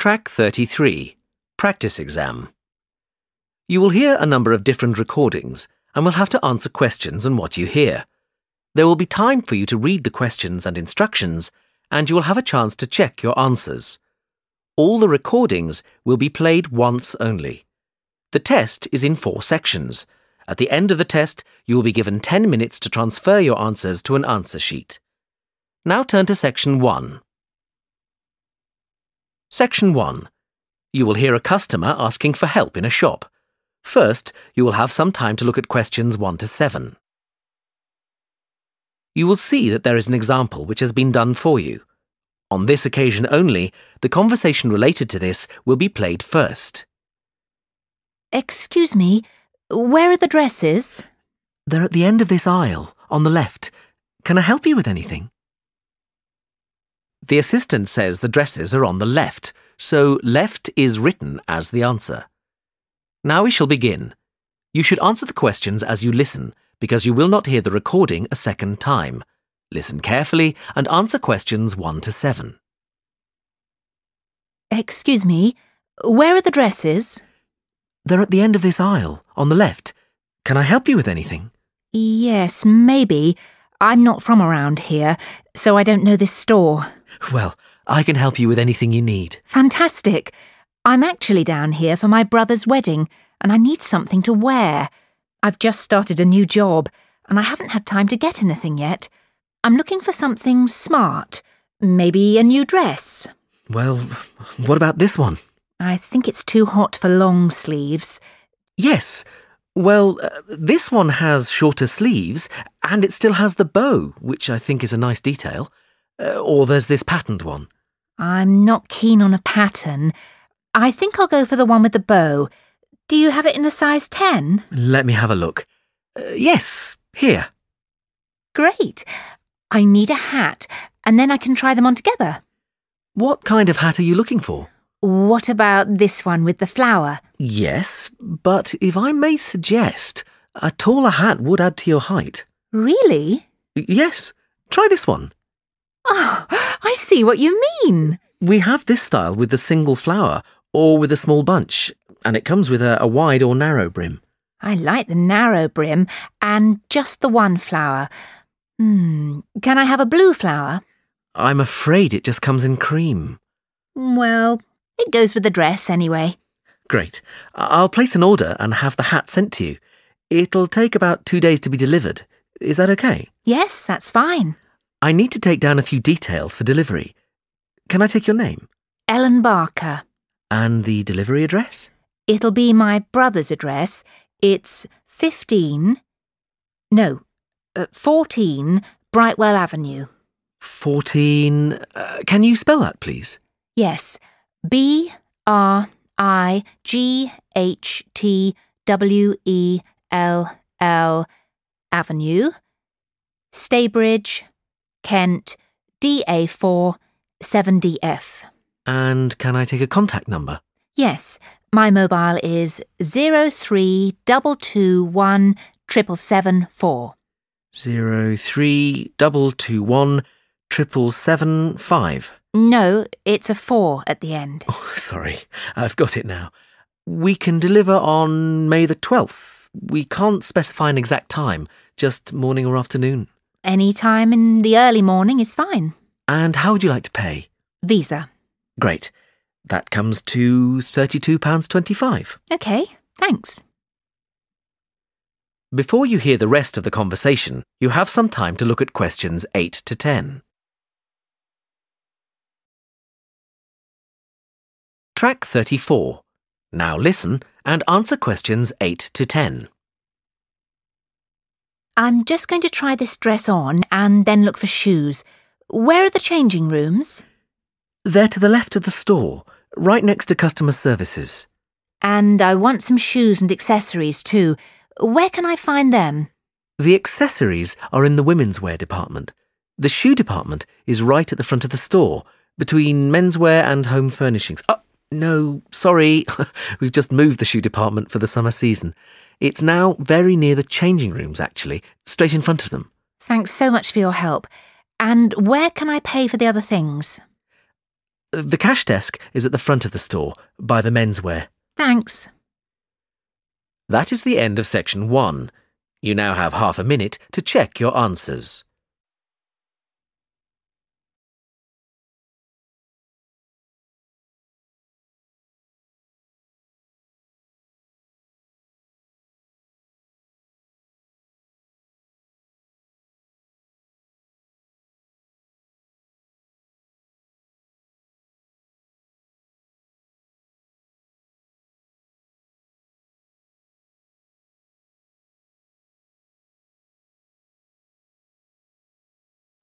Track 33. Practice Exam. You will hear a number of different recordings and will have to answer questions on what you hear. There will be time for you to read the questions and instructions, and you will have a chance to check your answers. All the recordings will be played once only. The test is in 4 sections. At the end of the test, you will be given 10 minutes to transfer your answers to an answer sheet. Now turn to Section 1. Section 1. You will hear a customer asking for help in a shop. First, you will have some time to look at questions 1 to 7. You will see that there is an example which has been done for you. On this occasion only, the conversation related to this will be played first. Excuse me, where are the dresses? They're at the end of this aisle, on the left. Can I help you with anything? The assistant says the dresses are on the left, so left is written as the answer. Now we shall begin. You should answer the questions as you listen, because you will not hear the recording a second time. Listen carefully and answer questions 1 to 7. Excuse me, where are the dresses? They're at the end of this aisle, on the left. Can I help you with anything? Yes, maybe. I'm not from around here, so I don't know this store. Well, I can help you with anything you need. Fantastic. I'm actually down here for my brother's wedding, and I need something to wear. I've just started a new job, and I haven't had time to get anything yet. I'm looking for something smart. Maybe a new dress. Well, what about this one? I think it's too hot for long sleeves. Yes. Well, this one has shorter sleeves, and it still has the bow, which I think is a nice detail. Or there's this patterned one. I'm not keen on a pattern. I think I'll go for the one with the bow. Do you have it in a size 10? Let me have a look. Yes, here. Great. I need a hat, and then I can try them on together. What kind of hat are you looking for? What about this one with the flower? Yes, but if I may suggest, a taller hat would add to your height. Really? Yes, try this one. Oh, I see what you mean. We have this style with the single flower or with a small bunch, and it comes with a wide or narrow brim. I like the narrow brim and just the one flower. Can I have a blue flower? I'm afraid it just comes in cream. Well, it goes with the dress anyway. Great. I'll place an order and have the hat sent to you. It'll take about 2 days to be delivered. Is that okay? Yes, that's fine. I need to take down a few details for delivery. Can I take your name? Ellen Barker. And the delivery address? It'll be my brother's address. It's 14 Brightwell Avenue. 14... can you spell that, please? Yes. BRIGHTWELL Avenue, Staybridge, Kent, DA4 7DF. And can I take a contact number? Yes. My mobile is 03221 777 03221 777. No, it's a 4 at the end. Oh, sorry, I've got it now. We can deliver on May the 12th. We can't specify an exact time, just morning or afternoon. Any time in the early morning is fine. And how would you like to pay? Visa. Great. That comes to £32.25. OK, thanks. Before you hear the rest of the conversation, you have some time to look at questions 8 to 10. Track 34. Now listen and answer questions 8 to 10. I'm just going to try this dress on and then look for shoes. Where are the changing rooms? They're to the left of the store, right next to customer services. And I want some shoes and accessories too. Where can I find them? The accessories are in the women's wear department. The shoe department is right at the front of the store, between menswear and home furnishings. Oh, no, sorry. We've just moved the shoe department for the summer season. It's now very near the changing rooms, actually, straight in front of them. Thanks so much for your help. And where can I pay for the other things? The cash desk is at the front of the store, by the menswear. Thanks. That is the end of section 1. You now have half a minute to check your answers.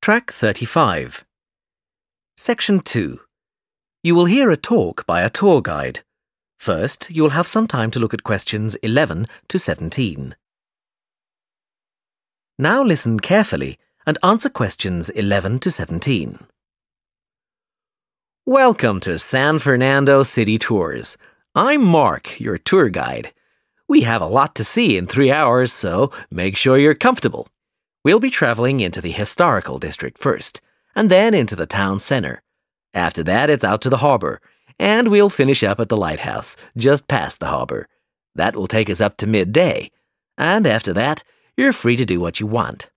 Track 35. Section 2. You will hear a talk by a tour guide. First, you will have some time to look at questions 11 to 17. Now listen carefully and answer questions 11 to 17. Welcome to San Fernando City Tours. I'm Mark, your tour guide. We have a lot to see in 3 hours, so make sure you're comfortable. We'll be traveling into the historical district first, and then into the town center. After that, it's out to the harbor, and we'll finish up at the lighthouse, just past the harbor. That will take us up to midday, and after that, you're free to do what you want.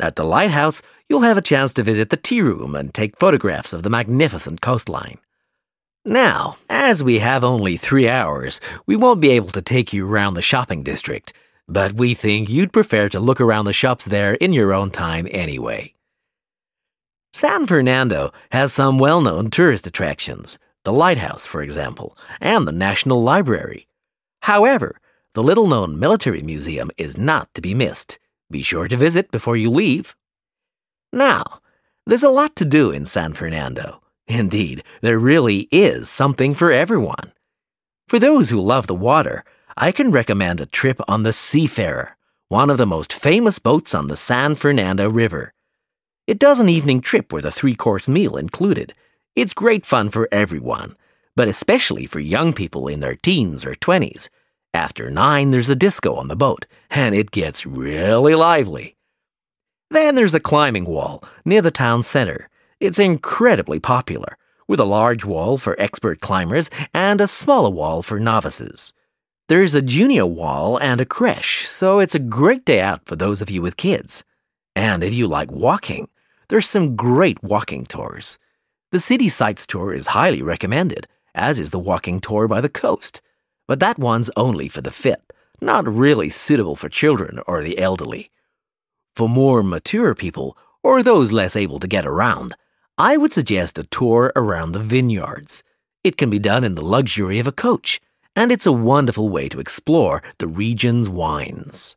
At the lighthouse, you'll have a chance to visit the tea room and take photographs of the magnificent coastline. Now, as we have only 3 hours, we won't be able to take you around the shopping district, but we think you'd prefer to look around the shops there in your own time anyway. San Fernando has some well-known tourist attractions, the lighthouse, for example, and the National Library. However, the little-known military museum is not to be missed. Be sure to visit before you leave. Now, there's a lot to do in San Fernando. Indeed, there really is something for everyone. For those who love the water, I can recommend a trip on the Seafarer, one of the most famous boats on the San Fernando River. It does an evening trip with a 3-course meal included. It's great fun for everyone, but especially for young people in their teens or 20s. After 9, there's a disco on the boat, and it gets really lively. Then there's a climbing wall near the town center. It's incredibly popular, with a large wall for expert climbers and a smaller wall for novices. There's a junior wall and a creche, so it's a great day out for those of you with kids. And if you like walking, there's some great walking tours. The City Sights tour is highly recommended, as is the walking tour by the coast. But that one's only for the fit, not really suitable for children or the elderly. For more mature people, or those less able to get around, I would suggest a tour around the vineyards. It can be done in the luxury of a coach, and it's a wonderful way to explore the region's wines.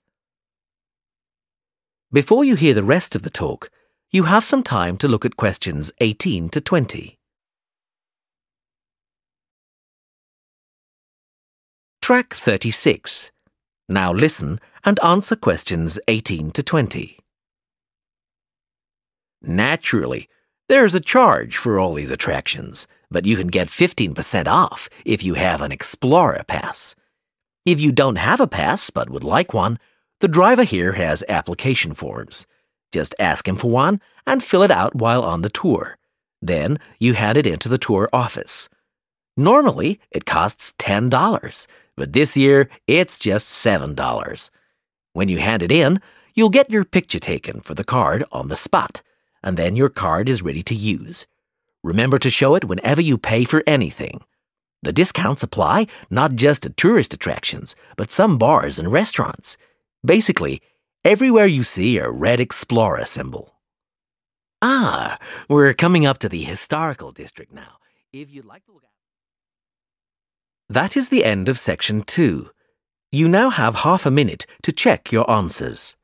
Before you hear the rest of the talk, you have some time to look at questions 18 to 20. Track 36. Now listen and answer questions 18 to 20. Naturally, there's a charge for all these attractions, but you can get 15% off if you have an Explorer Pass. If you don't have a pass but would like one, the driver here has application forms. Just ask him for one and fill it out while on the tour. Then you hand it into the tour office. Normally, it costs $10, but this year it's just $7. When you hand it in, you'll get your picture taken for the card on the spot, and then your card is ready to use. Remember to show it whenever you pay for anything. The discounts apply not just to tourist attractions, but some bars and restaurants. Basically, everywhere you see a red Explorer symbol. We're coming up to the historical district now. If you'd like to look at... That is the end of section 2. You now have half a minute to check your answers.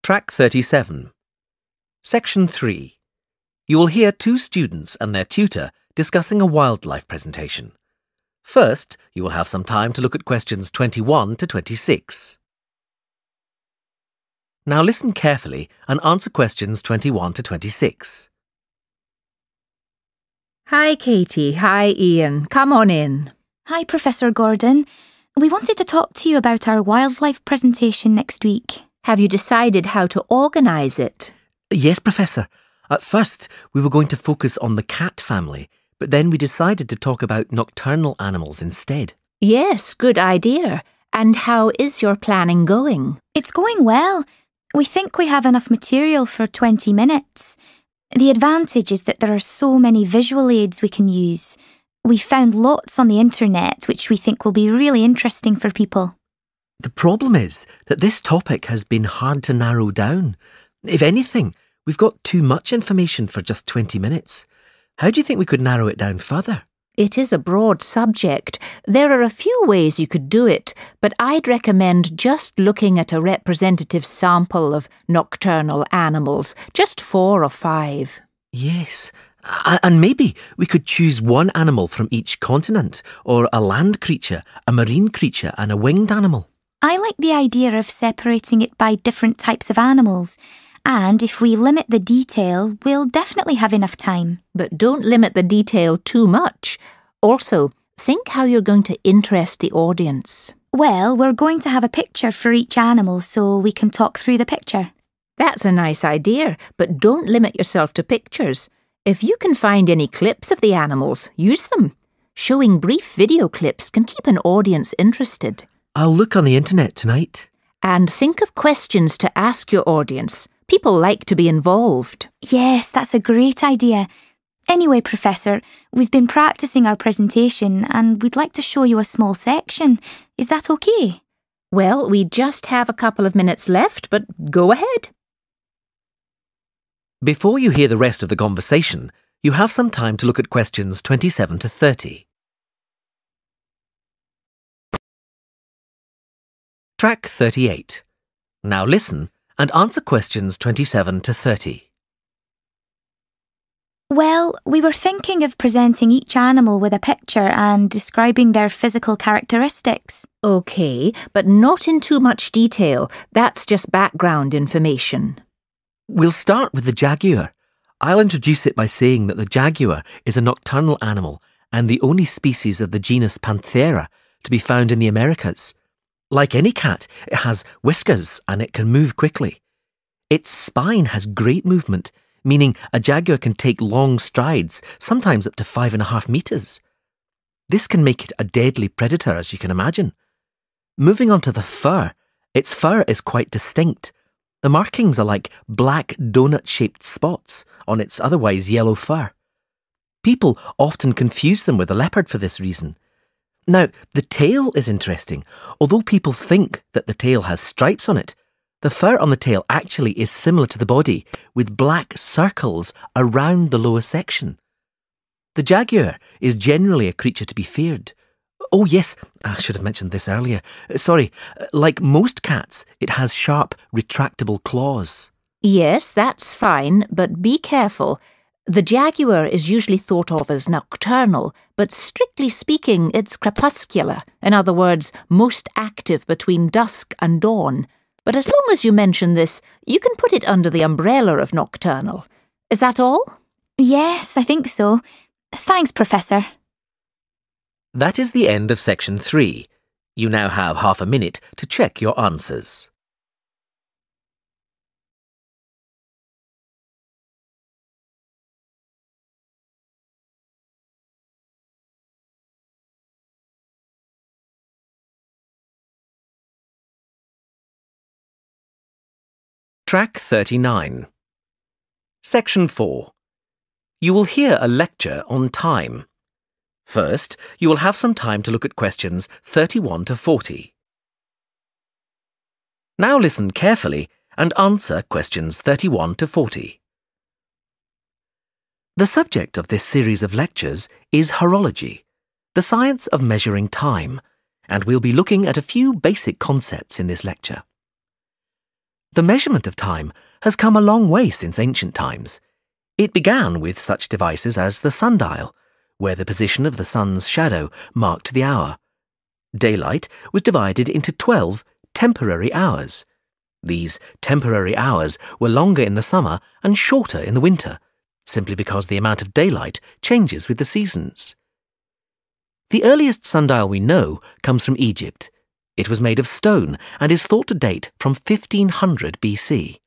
Track 37. Section 3. You will hear 2 students and their tutor discussing a wildlife presentation. First, you will have some time to look at questions 21 to 26. Now listen carefully and answer questions 21 to 26. Hi, Katie. Hi, Ian. Come on in. Hi, Professor Gordon. We wanted to talk to you about our wildlife presentation next week. Have you decided how to organise it? Yes, Professor. At first, we were going to focus on the cat family, but then we decided to talk about nocturnal animals instead. Yes, good idea. And how is your planning going? It's going well. We think we have enough material for 20 minutes. The advantage is that there are so many visual aids we can use. We found lots on the internet which we think will be really interesting for people. The problem is that this topic has been hard to narrow down. If anything, we've got too much information for just 20 minutes. How do you think we could narrow it down further? It is a broad subject. There are a few ways you could do it, but I'd recommend just looking at a representative sample of nocturnal animals, just 4 or 5. Yes, and maybe we could choose one animal from each continent, or a land creature, a marine creature and a winged animal. I like the idea of separating it by different types of animals. And if we limit the detail, we'll definitely have enough time. But don't limit the detail too much. Also, think how you're going to interest the audience. Well, we're going to have a picture for each animal so we can talk through the picture. That's a nice idea, but don't limit yourself to pictures. If you can find any clips of the animals, use them. Showing brief video clips can keep an audience interested. I'll look on the internet tonight. And think of questions to ask your audience. People like to be involved. Yes, that's a great idea. Anyway, Professor, we've been practicing our presentation and we'd like to show you a small section. Is that okay? Well, we just have a couple of minutes left, but go ahead. Before you hear the rest of the conversation, you have some time to look at questions 27 to 30. Track 38. Now listen and answer questions 27 to 30. Well, we were thinking of presenting each animal with a picture and describing their physical characteristics. OK, but not in too much detail. That's just background information. We'll start with the jaguar. I'll introduce it by saying that the jaguar is a nocturnal animal and the only species of the genus Panthera to be found in the Americas. Like any cat, it has whiskers and it can move quickly. Its spine has great movement, meaning a jaguar can take long strides, sometimes up to 5.5 meters. This can make it a deadly predator, as you can imagine. Moving on to the fur, its fur is quite distinct. The markings are like black donut-shaped spots on its otherwise yellow fur. People often confuse them with a leopard for this reason. Now, the tail is interesting. Although people think that the tail has stripes on it, the fur on the tail actually is similar to the body, with black circles around the lower section. The jaguar is generally a creature to be feared. Oh yes, I should have mentioned this earlier. Sorry, like most cats, it has sharp, retractable claws. Yes, that's fine, but be careful. The jaguar is usually thought of as nocturnal, but strictly speaking, it's crepuscular. In other words, most active between dusk and dawn. But as long as you mention this, you can put it under the umbrella of nocturnal. Is that all? Yes, I think so. Thanks, Professor. That is the end of section 3. You now have half a minute to check your answers. Track 39. Section 4. You will hear a lecture on time. First, you will have some time to look at questions 31 to 40. Now listen carefully and answer questions 31 to 40. The subject of this series of lectures is horology, the science of measuring time, and we'll be looking at a few basic concepts in this lecture. The measurement of time has come a long way since ancient times. It began with such devices as the sundial, where the position of the sun's shadow marked the hour. Daylight was divided into 12 temporary hours. These temporary hours were longer in the summer and shorter in the winter, simply because the amount of daylight changes with the seasons. The earliest sundial we know comes from Egypt. It was made of stone and is thought to date from 1500 BC.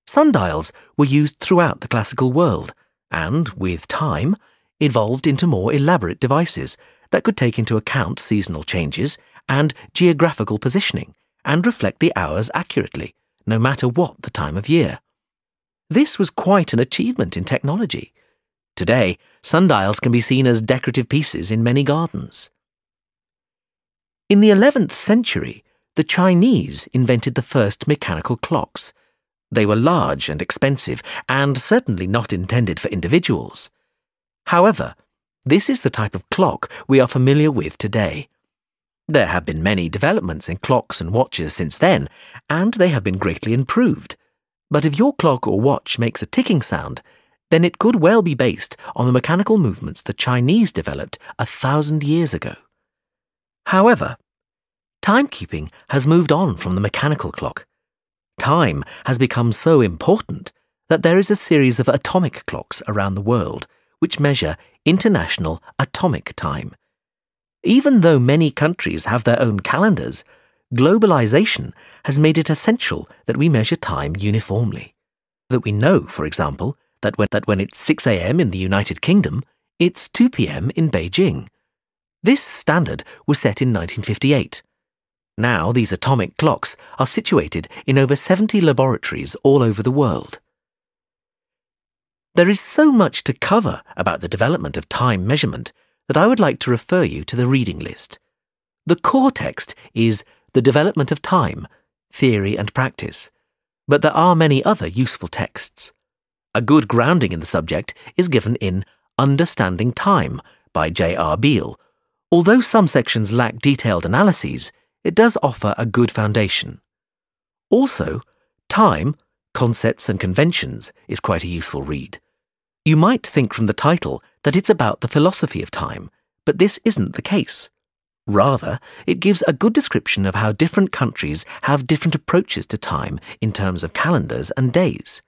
Sundials were used throughout the classical world and, with time, evolved into more elaborate devices that could take into account seasonal changes and geographical positioning and reflect the hours accurately, no matter what the time of year. This was quite an achievement in technology. Today, sundials can be seen as decorative pieces in many gardens. In the 11th century, the Chinese invented the first mechanical clocks. They were large and expensive, and certainly not intended for individuals. However, this is the type of clock we are familiar with today. There have been many developments in clocks and watches since then, and they have been greatly improved. But if your clock or watch makes a ticking sound, then it could well be based on the mechanical movements the Chinese developed 1,000 years ago. However, timekeeping has moved on from the mechanical clock. Time has become so important that there is a series of atomic clocks around the world which measure international atomic time. Even though many countries have their own calendars, globalization has made it essential that we measure time uniformly. That we know, for example, that when it's 6 a.m. in the United Kingdom, it's 2 p.m. in Beijing. This standard was set in 1958. Now these atomic clocks are situated in over 70 laboratories all over the world. There is so much to cover about the development of time measurement that I would like to refer you to the reading list. The core text is The Development of Time, Theory and Practice, but there are many other useful texts. A good grounding in the subject is given in Understanding Time by J.R. Beale. Although some sections lack detailed analyses, it does offer a good foundation. Also, Time, Concepts and Conventions is quite a useful read. You might think from the title that it's about the philosophy of time, but this isn't the case. Rather, it gives a good description of how different countries have different approaches to time in terms of calendars and days.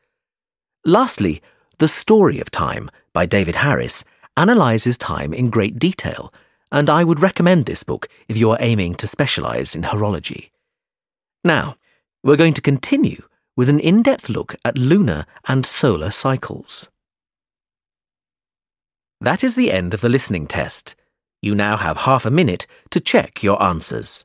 Lastly, The Story of Time by David Harris analyses time in great detail, and I would recommend this book if you are aiming to specialize in horology. Now, we're going to continue with an in-depth look at lunar and solar cycles. That is the end of the listening test. You now have half a minute to check your answers.